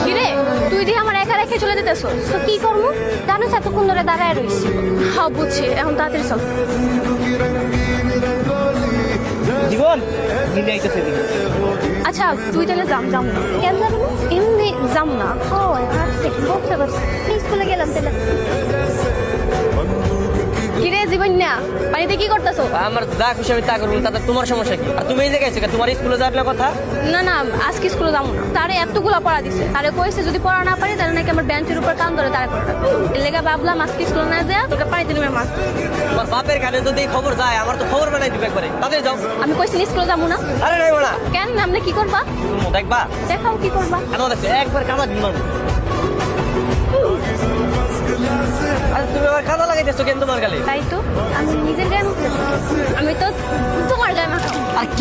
কিরে তুই দিয়ে আমার একা রেখে চলে যেতেছ তো কি করবো জানো এতক্ষণ ধরে দাঁড়ায় রইছি। হ্যাঁ বুঝছি এখন তাড়াতাড়ি চল। জীবন নিয়ে আইতেছে দিকে। আচ্ছা তুই তাহলে যাম না কেন যাবি না এমনি যাম না ও বুঝতে পারছি স্কুলে গেলাম তাহলে। কিরে জীবন না বাড়িতে কি করতেছো? আমার যা খুশি আমি তা করবো, তাতে তোমার সমস্যা কি? আর তুমি এই জায়গায় আছো, তোমার স্কুলে যাওয়ার কথা। না না আজকে স্কুলে যাবো না, তারে এতগুলো পড়া দিছে, তারে কইছে যদি পড়া না পারি তাহলে নাকি আমার বেঞ্চের উপর কান ধরে তারে করে রাখবে। এর লেগে ভাবলাম আজকে স্কুলে না যায় তোকে পানিতে নেমে মাছ। তোমার বাপের কানে যদি এই খবর যায় আমার তো খবর বানাই দিবে একবারে। তাদের যাও। আমি কইছি স্কুলে যাবো না। আরে নাই না কেন আপনি কি করবা? দেখবা দেখাও কি করবা। কেন দেখছো একবার কাদা দিন মারবো। আরে তুমি আবার কাদা লাগাইতেছো কেন তোমার গালে? তাই তো আমি নিজের গায়ে মুখে আমি তো তোমার গায়ে মাখাবো। আর